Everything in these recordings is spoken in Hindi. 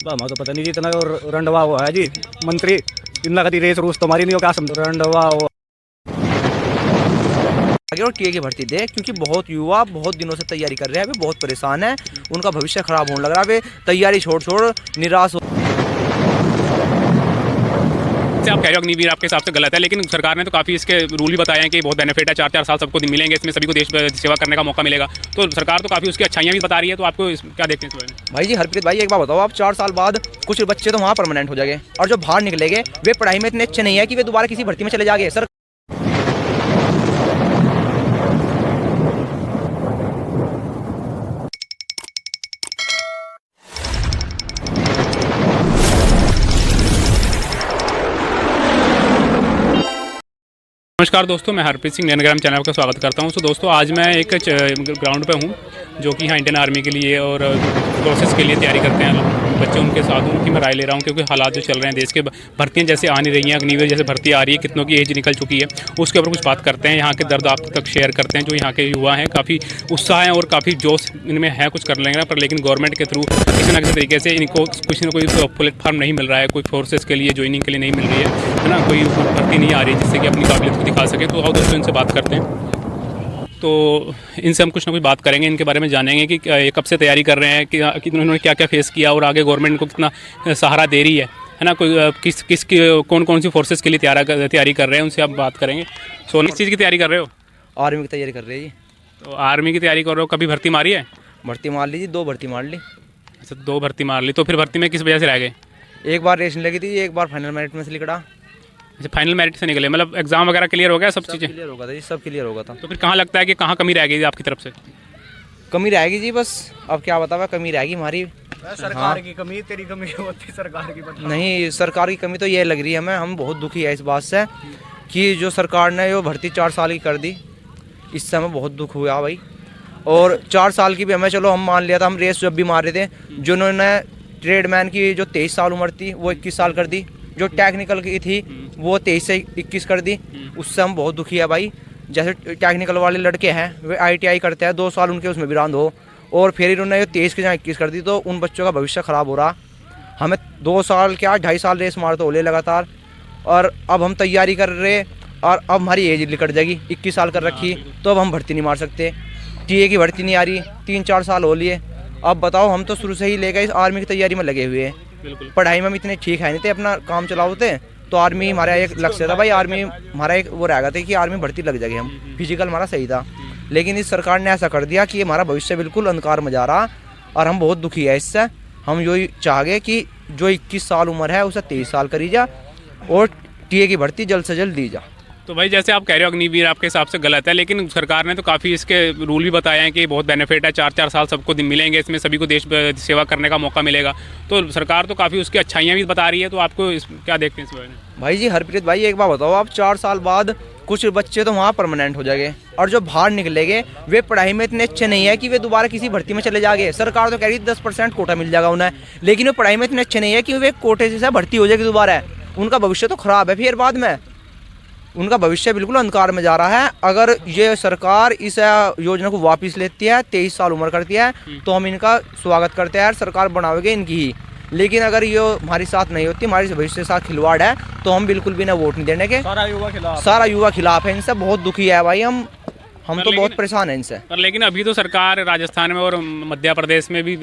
हमें तो पता नहीं जी, इतना रंडवा हुआ है जी मंत्री। इतना कभी रेस रूस तुम्हारी नहीं हो, क्या समझ रंडवा हो आगे और टीए की भर्ती दे, क्योंकि बहुत युवा बहुत दिनों से तैयारी कर रहे हैं, अभी बहुत परेशान है, उनका भविष्य खराब होने लग रहा है, अभी तैयारी छोड़ छोड़ निराश हो। आप कह रहे हो अग्निवीर आपके हिसाब से गलत है, लेकिन सरकार ने तो काफ़ी इसके रूल भी बताए हैं कि बहुत बेनिफिट है, 4-4 साल सबको मिलेंगे, इसमें सभी को देश सेवा करने का मौका मिलेगा। तो सरकार तो काफ़ी उसकी अच्छाइयाँ भी बता रही है, तो आपको क्या देखते हैं इस बारे में? भाई जी हरप्रीत भाई एक बात बताओ, आप 4 साल बाद कुछ बच्चे तो वहाँ परमानेंट हो जाएंगे, और जो बाहर निकलेंगे वे पढ़ाई में इतने अच्छे नहीं है कि वे दोबारा किसी भर्ती में चले जाएंगे। सर नमस्कार दोस्तों, मैं हरप्रीत सिंह नैनग्राम चैनल का स्वागत करता हूं। तो दोस्तों आज मैं एक ग्राउंड पे हूं जो कि यहाँ इंडियन आर्मी के लिए और प्रोसेस के लिए तैयारी करते हैं बच्चे, उनके साथ उनकी मैं राय ले रहा हूं, क्योंकि हालात जो चल रहे हैं देश के, भर्तियां जैसे आ नहीं रही हैं, अग्निवीर जैसे भर्ती आ रही है, कितनों की एज निकल चुकी है, उसके ऊपर कुछ बात करते हैं, यहाँ के दर्द आप तक शेयर करते हैं। जो यहाँ के युवा हैं काफ़ी उत्साह है और काफ़ी जोश इनमें है कुछ कर लेंगे पर, लेकिन गवर्नमेंट के थ्रू किसी न किसी तरीके से इनको किसी न कोई प्लेटफॉर्म नहीं मिल रहा है, कोई फोर्सेस के लिए ज्वाइनिंग के लिए नहीं मिल रही है ना, कोई भर्ती नहीं आ रही जिससे कि अपनी काबिलियत को दिखा सके। तो आओ दोस्तों इनसे बात करते हैं। तो इनसे हम कुछ ना कुछ बात करेंगे, इनके बारे में जानेंगे कि ये कब से तैयारी कर रहे हैं, कि उन्होंने क्या क्या फेस किया और आगे गवर्नमेंट को कितना सहारा दे रही है ना, कोई किस कौन कौन सी फोर्सेस के लिए तैयारी कर रहे हैं, उनसे आप बात करेंगे। सो किस चीज़ की तैयारी कर रहे हो? आर्मी की तैयारी कर रहे हैं जी। तो आर्मी की तैयारी कर रहे हो, कभी भर्ती मारी है? भर्ती मार ली जी, 2 भर्ती मार ली। अच्छा 2 भर्ती मार ली, तो फिर भर्ती में किस वजह से रह गए? एक बार रेस नहीं लगी थी, एक बार फाइनल मेरिट में से निकला। अच्छा फाइनल मेरिट से निकले, मतलब एग्जाम वगैरह क्लियर हो गया, सब चीज़ें क्लियर होगा था जी, सब क्लियर होगा था। तो फिर कहाँ लगता है कि कहाँ कमी रह गई आपकी तरफ से? कमी रहेगी जी, बस अब क्या बतावा, कमी रहेगी हमारी। सरकार की कमी, तेरी कमी होती सरकार की नहीं, सरकार की कमी तो ये लग रही है हमें, हम बहुत दुखी है इस बात से कि जो सरकार ने जो भर्ती 4 साल की कर दी, इससे हमें बहुत दुख हुआ भाई। और 4 साल की भी हमें, चलो हम मान लिया था, हम रेस जब भी मार रहे थे, जिन्होंने ट्रेडमैन की जो 23 साल उम्र थी वो 21 साल कर दी, जो टेक्निकल की थी वो 23 से 21 कर दी, उससे हम बहुत दुखी है भाई। जैसे टेक्निकल वाले लड़के हैं वे ITI करते हैं, 2 साल उनके उसमें भी रांद हो, और फिर इन्होंने जो 23 के जहाँ 21 कर दी, तो उन बच्चों का भविष्य ख़राब हो रहा। हमें 2 साल क्या 2.5 साल रेस मारते हो ले लगातार, और अब हम तैयारी कर रहे, और अब हमारी एज निकट जाएगी, 21 साल कर रखी, तो अब हम भर्ती नहीं मार सकते। टीए की भर्ती नहीं आ रही, 3-4 साल हो लिए। अब बताओ, हम तो शुरू से ही लेकर इस आर्मी की तैयारी में लगे हुए हैं, पढ़ाई में हम इतने ठीक है नहीं थे, अपना काम चलाते, तो आर्मी हमारा एक लक्ष्य था भाई, आर्मी हमारा एक वो रह गया था कि आर्मी भर्ती लग जाएगी, हम फिजिकल हमारा सही था। लेकिन इस सरकार ने ऐसा कर दिया कि हमारा भविष्य बिल्कुल अंधकार में जा रहा, और हम बहुत दुखी है इससे। हम यही चाहेंगे कि जो 21 साल उम्र है उसे 23 साल करी जा, और टीए की भर्ती जल्द से जल्द दी जा। तो भाई जैसे आप कह रहे हो अग्निवीर आपके हिसाब से गलत है, लेकिन सरकार ने तो काफ़ी इसके रूल भी बताए हैं कि बहुत बेनिफिट है, 4-4 साल सबको मिलेंगे, इसमें सभी को देश सेवा करने का मौका मिलेगा। तो सरकार तो काफ़ी उसकी अच्छाइयाँ भी बता रही है, तो आपको क्या देखते हैं इस बारे में? भाई जी हरप्रीत भाई एक बात बताओ, आप 4 साल बाद कुछ बच्चे तो वहाँ परमानेंट हो जाएंगे, और जो बाहर निकलेंगे वे पढ़ाई में इतने अच्छे नहीं है कि वे दोबारा किसी भर्ती में चले जाएंगे। सरकार तो कह रही है 10% कोटा मिल जाएगा उन्हें, लेकिन वे पढ़ाई में इतने अच्छे नहीं है कि वे कोटे से भर्ती हो जाएगी दोबारा, उनका भविष्य तो खराब है, फिर बाद में उनका भविष्य बिल्कुल अंधकार में जा रहा है। अगर ये सरकार इस योजना को वापस लेती है, 23 साल उम्र करती है, तो हम इनका स्वागत करते हैं, सरकार बनाओगे इनकी ही। लेकिन अगर ये हमारी साथ नहीं होती, हमारे भविष्य के साथ खिलवाड़ है, तो हम बिल्कुल भी ना वोट नहीं देने के। सारा युवा खिलाफ है, इनसे बहुत दुखी है भाई हम तो बहुत परेशान हैं इनसे। पर लेकिन अभी तो सरकार राजस्थान में और मध्य प्रदेश में भी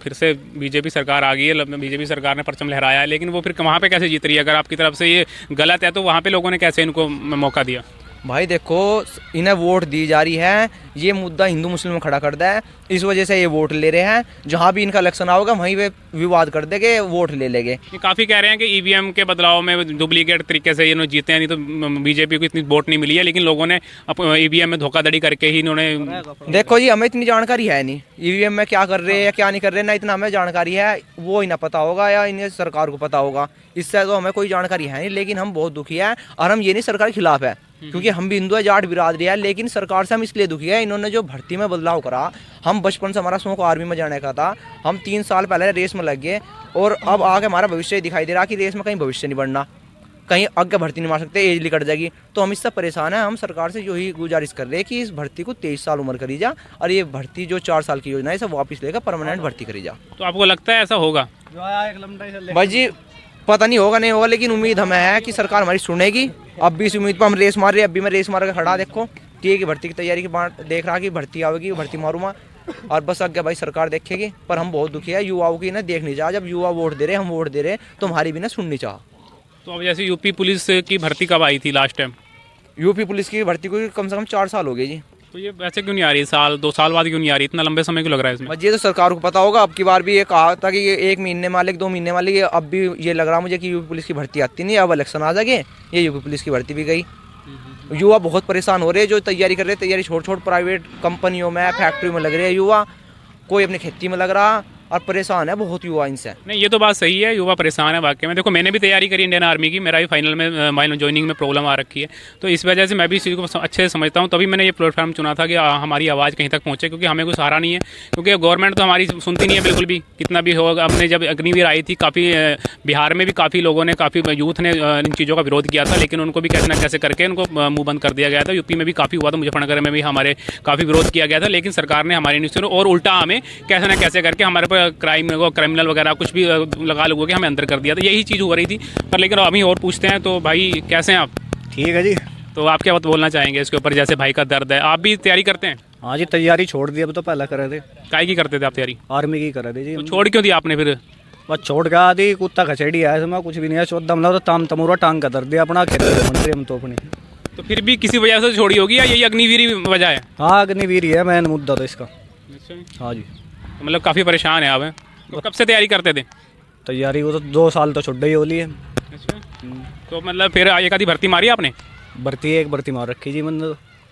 फिर से बीजेपी सरकार आ गई है, बीजेपी सरकार ने परचम लहराया है, लेकिन वो फिर वहाँ पे कैसे जीत रही है? अगर आपकी तरफ से ये गलत है तो वहाँ पे लोगों ने कैसे इनको मौका दिया? भाई देखो, इन्हें वोट दी जा रही है, ये मुद्दा हिंदू मुस्लिम में खड़ा कर दिया है, इस वजह से ये वोट ले रहे हैं। जहाँ भी इनका इलेक्शन आओगे वहीं वे विवाद कर देंगे, वोट ले लेंगे। काफ़ी कह रहे हैं कि ईवीएम के बदलाव में डुप्लीकेट तरीके से ये जीते हैं, नहीं तो बीजेपी को इतनी वोट नहीं मिली है, लेकिन लोगों ने ईवीएम में धोखाधड़ी करके ही इन्होंने। देखो जी, हमें इतनी जानकारी है नहीं ईवीएम में क्या कर रहे हैं या क्या नहीं कर रहे, ना इतना हमें जानकारी है, वो ही ना पता होगा या इन्हें सरकार को पता होगा, इससे तो हमें कोई जानकारी है नहीं। लेकिन हम बहुत दुखी है, और हम ये नहीं सरकार के खिलाफ है, क्योंकि हम भी हिंदू है, जाट बिरादरी है, लेकिन सरकार से हम इसलिए दुखी है, इन्होंने जो भर्ती में बदलाव करा। हम बचपन से हमारा शौक आर्मी में जाने का था, हम 3 साल पहले रेस में लग गए, और अब आके हमारा भविष्य दिखाई दे रहा कि रेस में कहीं भविष्य नहीं बढ़ना, कहीं आगे भर्ती नहीं मार सकते, एज लिकट जाएगी। तो हम इससे परेशान हैं। हम सरकार से यही गुजारिश कर रहे हैं कि इस भर्ती को 23 साल उम्र करी जा, और ये भर्ती जो 4 साल की योजना है इसे वापस लेकर परमानेंट भर्ती करी जा। तो आपको लगता है ऐसा होगा? भाई जी पता नहीं होगा नहीं होगा, लेकिन उम्मीद हमें है कि सरकार हमारी सुनेगी। अब भी इस उम्मीद पर हम रेस मार रहे हैं। अब भी मैं रेस मार कर खड़ा, देखो टीए की भर्ती की तैयारी की बात देख रहा कि भर्ती आवेगी, भर्ती मारूंगा और बस आगे भाई सरकार देखेगी। पर हम बहुत दुखी है, युवाओं की ना देख नहीं चाह। जब युवा वोट दे रहे, हम वोट दे रहे, तो हमारी भी ना सुननी चाह। तो अब जैसे यूपी पुलिस की भर्ती कब आई थी लास्ट टाइम? यूपी पुलिस की भर्ती को कम से कम 4 साल हो गए जी। तो ये वैसे क्यों नहीं आ रही? साल 2 साल बाद क्यों नहीं आ रही? इतना लंबे समय क्यों लग रहा है इसमें? ये तो सरकार को पता होगा। अब की बार भी ये कहा था कि ये 1 महीने वाले 2 महीने वाले, ये अब भी ये लग रहा मुझे कि यूपी पुलिस की भर्ती आती नहीं। अब इलेक्शन आ जाएंगे, ये यूपी पुलिस की भर्ती भी गई। युवा बहुत परेशान हो रहे हैं, जो तैयारी कर रहे हैं, तैयारी छोड़ प्राइवेट कंपनियों में, फैक्ट्री में लग रहे हैं युवा, कोई अपनी खेती में लग रहा, और परेशान है बहुत युवा इनसे। नहीं, ये तो बात सही है, युवा परेशान है वाकई में। देखो मैंने भी तैयारी करी इंडियन आर्मी की, मेरा भी फाइनल में माइनर ज्वाइनिंग में प्रॉब्लम आ रखी है, तो इस वजह से मैं भी इस चीज़ को अच्छे से समझता हूँ। तभी मैंने ये प्लेटफॉर्म चुना था कि हमारी आवाज़ कहीं तक पहुँचे, क्योंकि हमें कोई सहारा नहीं है, क्योंकि गवर्नमेंट तो हमारी सुनती नहीं है बिल्कुल भी। कितना भी होगा, हमने जब अग्निवीर आई थी, काफ़ी बिहार में भी काफ़ी लोगों ने, काफ़ी यूथ ने इन चीज़ों का विरोध किया था, लेकिन उनको भी कैसे ना कैसे करके उनको मुँह बंद कर दिया गया था। यूपी में भी काफ़ी हुआ था, मुजफ्फरनगर में भी हमारे काफ़ी विरोध किया गया था, लेकिन सरकार ने हमारी नहीं सुनी और उल्टा हमें कैसे ना कैसे करके हमारे पर क्रिमिनल वगैरह कुछ भी लगा लोगों के हमें अंदर कर दिया था। यही चीज़ हो रही थी। पर लेकिन अभी और पूछते हैं, तो भाई कैसे हैं आप? ठीक है जी। तो आप क्या बात बोलना चाहेंगे इसके ऊपर? जैसे भाई का दर्द है, आप भी तैयारी करते हैं? हाँ जी, तैयारी छोड़ दी। अब तो पहले करे थे, काय की करते थे आप तैयारी? आर्मी की करे थे जी। तो छोड़ क्यों दिया आपने फिर? बस छोड़ के आधी कुत्ता खसेड़ी है, इसमें कुछ भी नहीं है। चौदह मतलब तो ताम तमूरा टांग का दर्द है अपना, खेती मंत्री हम तो अपनी। तो फिर भी किसी वजह से छोड़ी होगी, या यही अग्निवीर ही वजह है? हाँ, अग्निवीर ही है मेन मुद्दा तो इसका। हाँ जी। तो मतलब काफ़ी परेशान है आप हैं? तो कब से तैयारी करते थे? तैयारी वो तो 2 साल तो छुट्टी ही होली है। अच्छा, तो मतलब फिर एक आधी भर्ती मारी आपने? एक भर्ती मार रखी जी मैंने तो।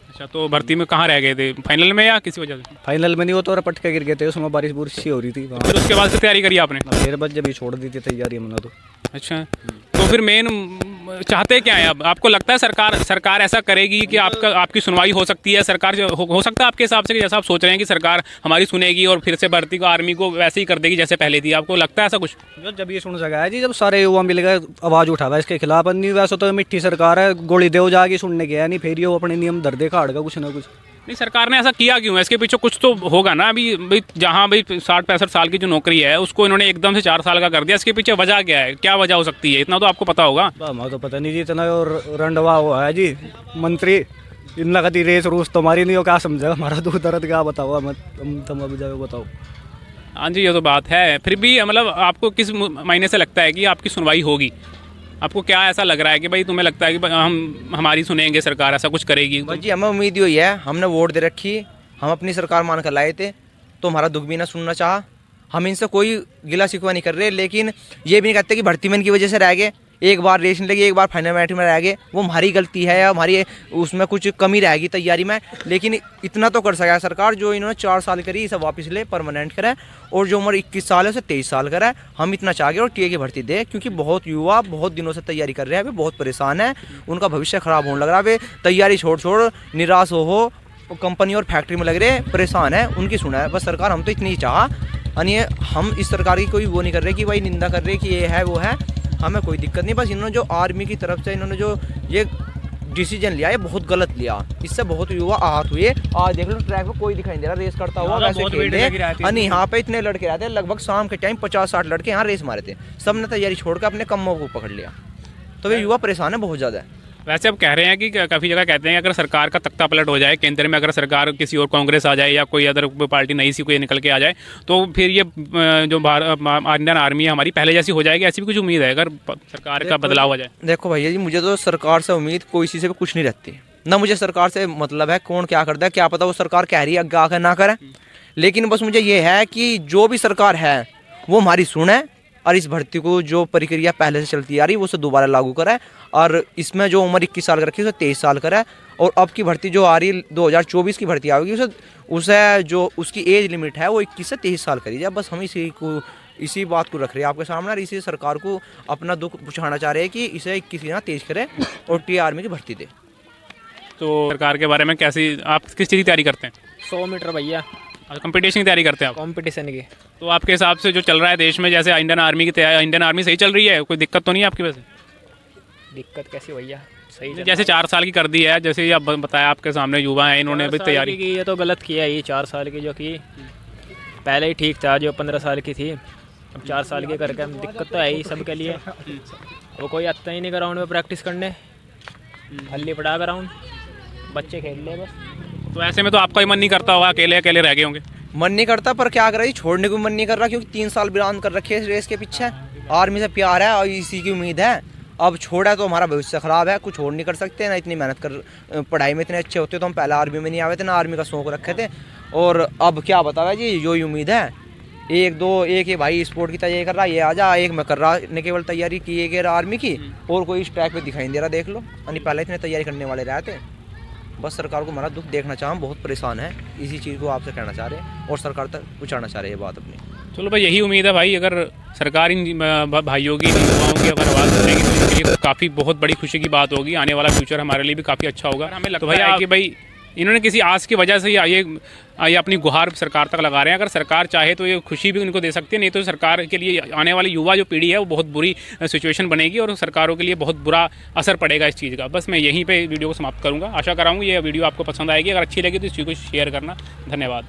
अच्छा, तो भर्ती में कहाँ रह गए थे? फाइनल में या किसी वजह से? फाइनल में नहीं, वो तो रपट के गिर गए थे, उसमें बारिश बुरिश सी हो रही थी। फिर उसके बाद से तैयारी करी आपने? फिर बस जब भी छोड़ दी थी तैयारी हमने तो। अच्छा, तो फिर मेन चाहते क्या है अब? आपको लगता है सरकार ऐसा करेगी कि आपकी सुनवाई हो सकती है? सरकार हो सकता है आपके हिसाब से कि जैसा आप सोच रहे हैं कि सरकार हमारी सुनेगी और फिर से भर्ती को आर्मी को वैसे ही कर देगी जैसे पहले थी? आपको लगता है ऐसा कुछ? जब ये सुन सका है जी, जब सारे युवा मिल गए आवाज़ उठावा इसके खिलाफ। नहीं वैसे तो मिट्टी सरकार है, गोली दे जाएगी सुनने के है नहीं, फिर ये वो अपने नियम धर दे खाड़ का कुछ ना कुछ। नहीं, सरकार ने ऐसा किया क्यों है? इसके पीछे कुछ तो होगा ना। अभी भाई जहाँ भाई 60-65 साल की जो नौकरी है उसको इन्होंने एकदम से 4 साल का कर दिया। इसके पीछे वजह क्या है? क्या वजह हो सकती है? इतना तो आपको पता होगा। हमारा तो पता नहीं जी, इतना और रंडवा हुआ है जी मंत्री। इतना कभी रेस रूस तो हमारी नहीं हो, क्या समझेगा हमारा दुख दर्द, क्या बताओ तुम अब जाओ बताओ। हाँ जी, ये तो बात है। फिर भी मतलब आपको किस महीने से लगता है कि आपकी सुनवाई होगी? आपको क्या ऐसा लग रहा है कि भाई तुम्हें लगता है कि हमारी सुनेंगे, सरकार ऐसा कुछ करेगी? बस जी हमें उम्मीद ही है। हमने वोट दे रखी, हम अपनी सरकार मान कर लाए थे, तो हमारा दुख भी ना सुनना चाहा। हम इनसे कोई गिला शिकवा नहीं कर रहे, लेकिन ये भी नहीं कहते कि भर्ती में इनकी वजह से रह गए, एक बार रेस नहीं लगी, एक बार फाइनल मैच में रह गए, वो हमारी गलती है या हमारी उसमें कुछ कमी रहेगी तैयारी में। लेकिन इतना तो कर सका सरकार, जो इन्होंने 4 साल करी इसे वापस ले, परमानेंट करे, और जो उम्र 21 साल है उसे 23 साल करा। हम इतना चाह और टीए की भर्ती दे, क्योंकि बहुत युवा बहुत दिनों से तैयारी कर रहे हैं, वे बहुत परेशान है, उनका भविष्य खराब होने लग रहा है। वे तैयारी छोड़ निराश हो कंपनी और फैक्ट्री में लग रहे, परेशान है, उनकी सुना है बस सरकार। हम तो इतनी ही चाह, यानी हम इस सरकार की कोई वो नहीं कर रहे कि भाई निंदा कर रहे कि ये है वो है, हमें कोई दिक्कत नहीं। बस इन्होंने जो आर्मी की तरफ से इन्होंने जो ये डिसीजन लिया है बहुत गलत लिया, इससे बहुत युवा आहत हुए। आज देख लो ट्रैक पे कोई दिखाई नहीं दे रहा रेस करता हुआ, वैसे खेल रहे। यहाँ पे इतने लड़के रहते हैं, लगभग शाम के टाइम 50-60 लड़के यहाँ रेस मारे थे, सबने तैयारी छोड़कर अपने कमों को पकड़ लिया। तो ये युवा परेशान है बहुत ज़्यादा। वैसे अब कह रहे हैं कि काफ़ी जगह कहते हैं कि अगर सरकार का तख्ता पलट हो जाए केंद्र में, अगर सरकार किसी और कांग्रेस आ जाए या कोई अदर पार्टी नई सी कोई निकल के आ जाए, तो फिर ये जो इंडियन आर्मी है हमारी पहले जैसी हो जाएगी, ऐसी भी कुछ उम्मीद है अगर सरकार का बदलाव हो जाए? देखो भैया जी, मुझे तो सरकार से उम्मीद कोई चीज़ से कुछ नहीं रहती, ना मुझे सरकार से मतलब है कौन क्या करता है, क्या पता वो सरकार कह रही है आगे आकर ना करे। लेकिन बस मुझे ये है कि जो भी सरकार है वो हमारी सुने, और इस भर्ती को जो प्रक्रिया पहले से चलती आ रही है उसे दोबारा लागू कराए, और इसमें जो उम्र 21 साल का रखी है उसे 23 साल कराए, और अब की भर्ती जो आ रही है 2024 की भर्ती आएगी उसे जो उसकी एज लिमिट है वो 21 से 23 साल करी जाए। बस हम इसी बात को रख रहे हैं आपके सामने, और इसी सरकार को अपना दुख पुछाना चाह रहे हैं कि इसे 21 ना तेज करे और टी आर्मी की भर्ती दे। तो सरकार के बारे में कैसी, आप किस चीज़ की तैयारी करते हैं? 100 मीटर भैया, कंपटीशन की तैयारी करते हैं आप? कंपटीशन की। तो आपके हिसाब से जो चल रहा है देश में, जैसे इंडियन आर्मी की तैयारी, इंडियन आर्मी सही चल रही है, कोई दिक्कत तो नहीं है आपकी? वैसे दिक्कत कैसी भैया, सही चल जैसे 4 साल की कर दी है, जैसे ये अब बताया आपके सामने युवा हैं, इन्होंने अभी तैयारी की। ये तो गलत किया ये 4 साल की जो की, पहले ही ठीक था जो 15 साल की थी, अब 4 साल की करके दिक्कत तो है ही सबके लिए। वो कोई आता ही नहीं ग्राउंड में प्रैक्टिस करने, खाली पड़ा ग्राउंड, बच्चे खेल ले बस। तो ऐसे में तो आपका ही मन नहीं करता होगा, अकेले अकेले रह गए होंगे। मन नहीं करता, पर क्या कर रही, छोड़ने को मन नहीं कर रहा, क्योंकि 3 साल विराम कर रखे है इस रेस के पीछे। आर्मी से प्यार है और इसी की उम्मीद है। अब छोड़ा तो हमारा भविष्य खराब है, कुछ और नहीं कर सकते ना। इतनी मेहनत कर, पढ़ाई में इतने अच्छे होते तो हम पहले आर्मी में नहीं आए थे ना, आर्मी का शौक रखे थे। और अब क्या बतावा जी, जो उम्मीद है, एक ही भाई स्पोर्ट की तैयारी कर रहा है, ये आ जा, एक मैं कर रहा ने केवल तैयारी की है आर्मी की, और कोई इस ट्रैक पे दिखाई नहीं दे रहा, देख लो। यानी पहले इतने तैयारी करने वाले रहे थे। बस सरकार को हमारा दुख देखना चाह, हम बहुत परेशान है, इसी चीज़ को आपसे कहना चाह रहे हैं और सरकार तक पहुँचाना चाह रहे हैं ये बात अपनी। चलो भाई, यही उम्मीद है भाई, अगर सरकार इन भाइयों की, इन युवाओं की अगर आवाज़ सुनेगी तो इनके लिए काफ़ी बहुत बड़ी खुशी की बात होगी। आने वाला फ्यूचर हमारे लिए भी काफ़ी अच्छा होगा। हमें लगता है कि भाई इन्होंने किसी आस की वजह से ये अपनी गुहार सरकार तक लगा रहे हैं। अगर सरकार चाहे तो ये खुशी भी उनको दे सकती है, नहीं तो सरकार के लिए आने वाली युवा जो पीढ़ी है वो बहुत बुरी सिचुएशन बनेगी और सरकारों के लिए बहुत बुरा असर पड़ेगा इस चीज़ का। बस मैं यहीं पे वीडियो को समाप्त करूँगा। आशा कर रहा हूँ ये वीडियो आपको पसंद आएगी। अगर अच्छी लगी तो इस चीज़ को शेयर करना। धन्यवाद।